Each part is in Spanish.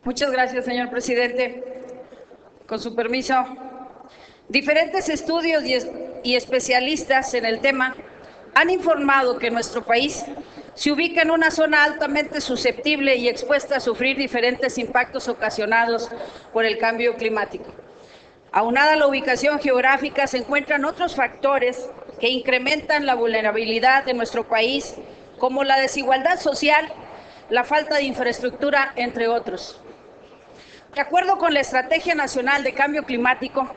Muchas gracias, señor presidente. Con su permiso, diferentes estudios y especialistas en el tema han informado que nuestro país se ubica en una zona altamente susceptible y expuesta a sufrir diferentes impactos ocasionados por el cambio climático. Aunada a la ubicación geográfica, se encuentran otros factores que incrementan la vulnerabilidad de nuestro país, como la desigualdad social, la falta de infraestructura, entre otros. De acuerdo con la Estrategia Nacional de Cambio Climático,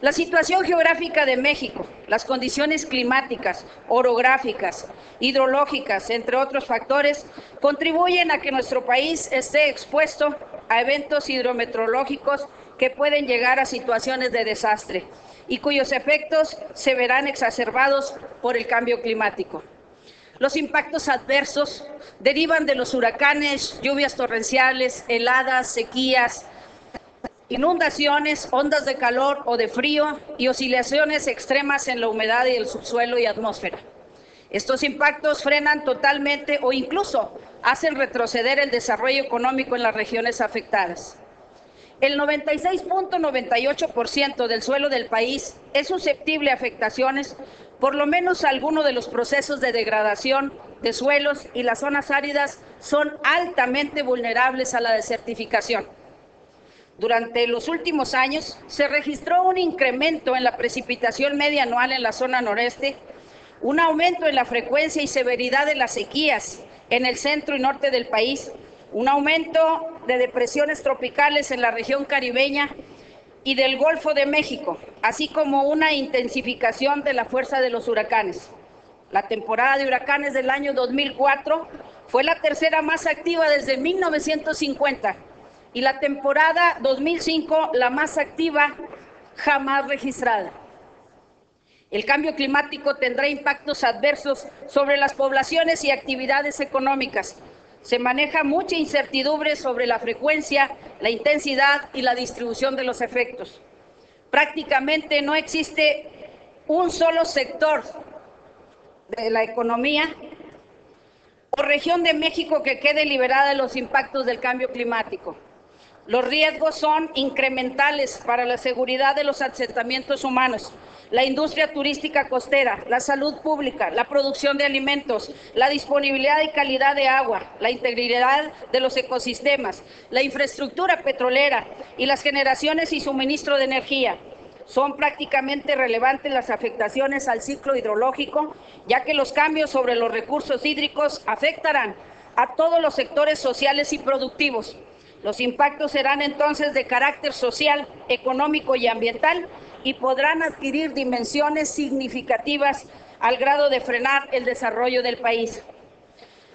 la situación geográfica de México, las condiciones climáticas, orográficas, hidrológicas, entre otros factores, contribuyen a que nuestro país esté expuesto a eventos hidrometeorológicos que pueden llegar a situaciones de desastre y cuyos efectos se verán exacerbados por el cambio climático. Los impactos adversos derivan de los huracanes, lluvias torrenciales, heladas, sequías, inundaciones, ondas de calor o de frío y oscilaciones extremas en la humedad y el subsuelo y atmósfera. Estos impactos frenan totalmente o incluso hacen retroceder el desarrollo económico en las regiones afectadas. El 96.98% del suelo del país es susceptible a afectaciones, por lo menos alguno de los procesos de degradación de suelos, y las zonas áridas son altamente vulnerables a la desertificación. Durante los últimos años se registró un incremento en la precipitación media anual en la zona noreste, un aumento en la frecuencia y severidad de las sequías en el centro y norte del país, un aumento de depresiones tropicales en la región caribeña y del Golfo de México, así como una intensificación de la fuerza de los huracanes. La temporada de huracanes del año 2004 fue la tercera más activa desde 1950 y la temporada 2005 la más activa jamás registrada. El cambio climático tendrá impactos adversos sobre las poblaciones y actividades económicas. Se maneja mucha incertidumbre sobre la frecuencia, la intensidad y la distribución de los efectos. Prácticamente no existe un solo sector de la economía o región de México que quede liberada de los impactos del cambio climático. Los riesgos son incrementales para la seguridad de los asentamientos humanos, la industria turística costera, la salud pública, la producción de alimentos, la disponibilidad y calidad de agua, la integridad de los ecosistemas, la infraestructura petrolera y las generaciones y suministro de energía. Son prácticamente relevantes las afectaciones al ciclo hidrológico, ya que los cambios sobre los recursos hídricos afectarán a todos los sectores sociales y productivos. Los impactos serán entonces de carácter social, económico y ambiental y podrán adquirir dimensiones significativas al grado de frenar el desarrollo del país.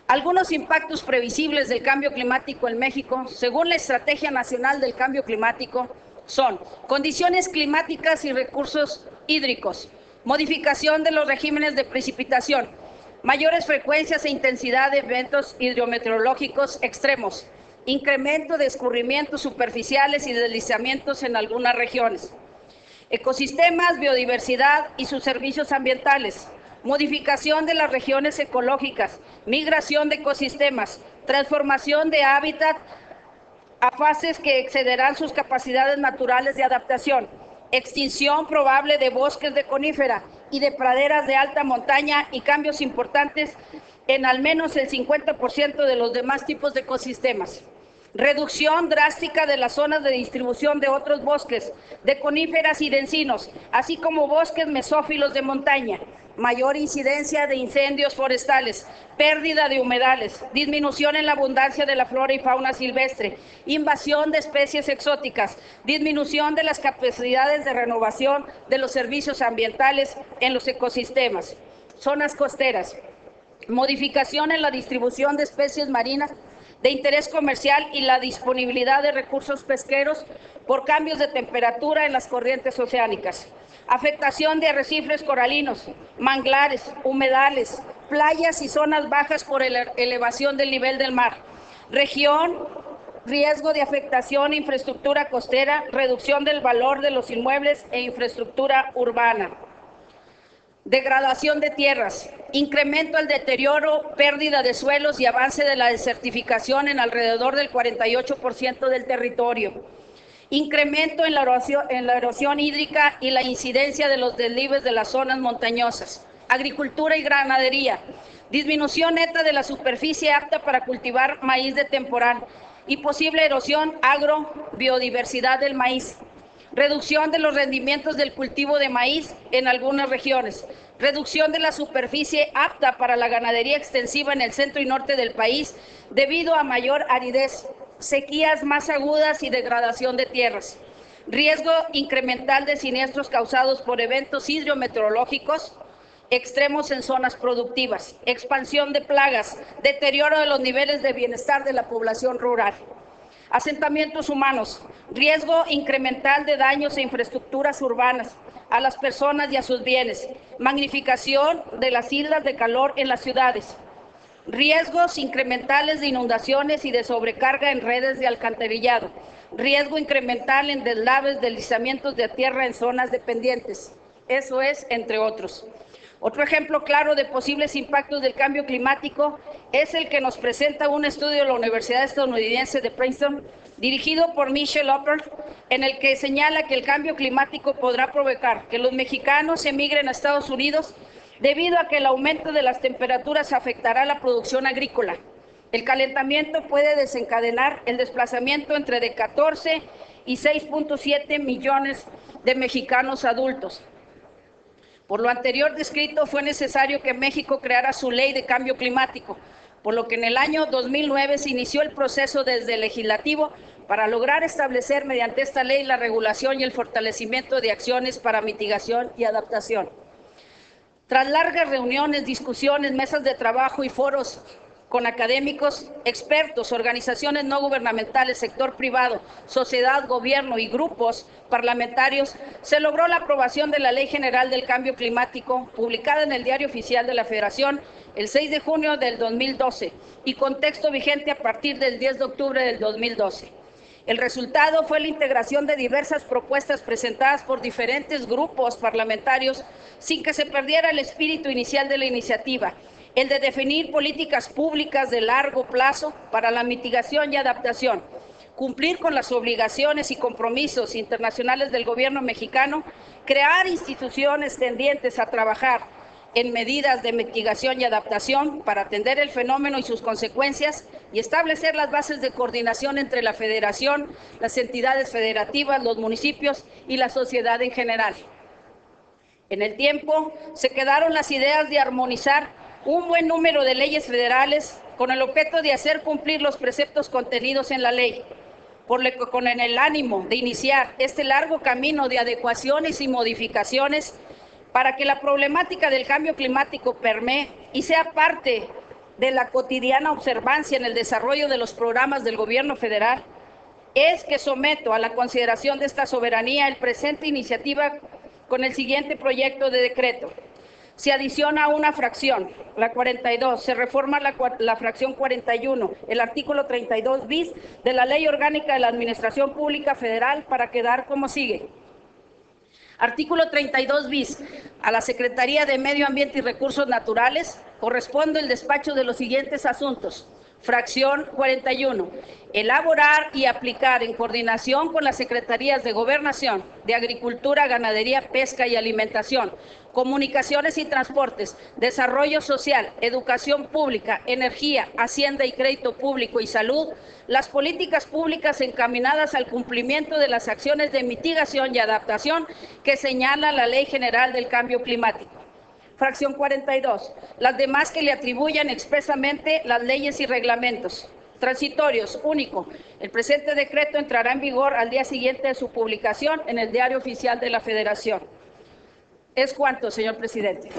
Algunos impactos previsibles del cambio climático en México, según la Estrategia Nacional del Cambio Climático, son condiciones climáticas y recursos hídricos, modificación de los regímenes de precipitación, mayores frecuencias e intensidad de eventos hidrometeorológicos extremos, incremento de escurrimientos superficiales y deslizamientos en algunas regiones, ecosistemas, biodiversidad y sus servicios ambientales, modificación de las regiones ecológicas, migración de ecosistemas, transformación de hábitat a fases que excederán sus capacidades naturales de adaptación, extinción probable de bosques de conífera y de praderas de alta montaña y cambios importantes en al menos el 50% de los demás tipos de ecosistemas. Reducción drástica de las zonas de distribución de otros bosques, de coníferas y de encinos, así como bosques mesófilos de montaña. Mayor incidencia de incendios forestales, pérdida de humedales, disminución en la abundancia de la flora y fauna silvestre, invasión de especies exóticas, disminución de las capacidades de renovación de los servicios ambientales en los ecosistemas. Zonas costeras, modificación en la distribución de especies marinas de interés comercial y la disponibilidad de recursos pesqueros por cambios de temperatura en las corrientes oceánicas. Afectación de arrecifes coralinos, manglares, humedales, playas y zonas bajas por elevación del nivel del mar. Región, riesgo de afectación a infraestructura costera, reducción del valor de los inmuebles e infraestructura urbana. Degradación de tierras, incremento al deterioro, pérdida de suelos y avance de la desertificación en alrededor del 48% del territorio. Incremento en la erosión hídrica y la incidencia de los desniveles de las zonas montañosas. Agricultura y ganadería. Disminución neta de la superficie apta para cultivar maíz de temporal y posible erosión agrobiodiversidad del maíz. Reducción de los rendimientos del cultivo de maíz en algunas regiones. Reducción de la superficie apta para la ganadería extensiva en el centro y norte del país debido a mayor aridez, sequías más agudas y degradación de tierras. Riesgo incremental de siniestros causados por eventos hidrometeorológicos extremos en zonas productivas. Expansión de plagas, deterioro de los niveles de bienestar de la población rural. Asentamientos humanos, riesgo incremental de daños a infraestructuras urbanas, a las personas y a sus bienes, magnificación de las islas de calor en las ciudades, riesgos incrementales de inundaciones y de sobrecarga en redes de alcantarillado, riesgo incremental en deslaves, deslizamientos de tierra en zonas dependientes. Eso es, entre otros. Otro ejemplo claro de posibles impactos del cambio climático es el que nos presenta un estudio de la Universidad Estadounidense de Princeton, dirigido por Michelle Upper, en el que señala que el cambio climático podrá provocar que los mexicanos emigren a Estados Unidos debido a que el aumento de las temperaturas afectará la producción agrícola. El calentamiento puede desencadenar el desplazamiento entre de 14 y 6.7 millones de mexicanos adultos. Por lo anterior descrito, fue necesario que México creara su ley de cambio climático, por lo que en el año 2009 se inició el proceso desde el legislativo para lograr establecer mediante esta ley la regulación y el fortalecimiento de acciones para mitigación y adaptación. Tras largas reuniones, discusiones, mesas de trabajo y foros con académicos, expertos, organizaciones no gubernamentales, sector privado, sociedad, gobierno y grupos parlamentarios, se logró la aprobación de la Ley General del Cambio Climático, publicada en el Diario Oficial de la Federación el 6 de junio del 2012 y con texto vigente a partir del 10 de octubre del 2012. El resultado fue la integración de diversas propuestas presentadas por diferentes grupos parlamentarios sin que se perdiera el espíritu inicial de la iniciativa, el de definir políticas públicas de largo plazo para la mitigación y adaptación, cumplir con las obligaciones y compromisos internacionales del gobierno mexicano, crear instituciones tendientes a trabajar en medidas de mitigación y adaptación para atender el fenómeno y sus consecuencias y establecer las bases de coordinación entre la Federación, las entidades federativas, los municipios y la sociedad en general. En el tiempo se quedaron las ideas de armonizar un buen número de leyes federales con el objeto de hacer cumplir los preceptos contenidos en la ley, por lo que con el ánimo de iniciar este largo camino de adecuaciones y modificaciones para que la problemática del cambio climático permee y sea parte de la cotidiana observancia en el desarrollo de los programas del gobierno federal, es que someto a la consideración de esta soberanía el presente iniciativa con el siguiente proyecto de decreto. Se adiciona una fracción, la 42, se reforma la fracción 41, el artículo 32 bis de la Ley Orgánica de la Administración Pública Federal para quedar como sigue. Artículo 32 bis. A la Secretaría de Medio Ambiente y Recursos Naturales corresponde el despacho de los siguientes asuntos. Fracción 41. Elaborar y aplicar en coordinación con las Secretarías de Gobernación, de Agricultura, Ganadería, Pesca y Alimentación, Comunicaciones y Transportes, Desarrollo Social, Educación Pública, Energía, Hacienda y Crédito Público y Salud, las políticas públicas encaminadas al cumplimiento de las acciones de mitigación y adaptación que señala la Ley General del Cambio Climático. Fracción 42. Las demás que le atribuyan expresamente las leyes y reglamentos. Transitorios. Único. El presente decreto entrará en vigor al día siguiente de su publicación en el Diario Oficial de la Federación. Es cuanto, señor presidente.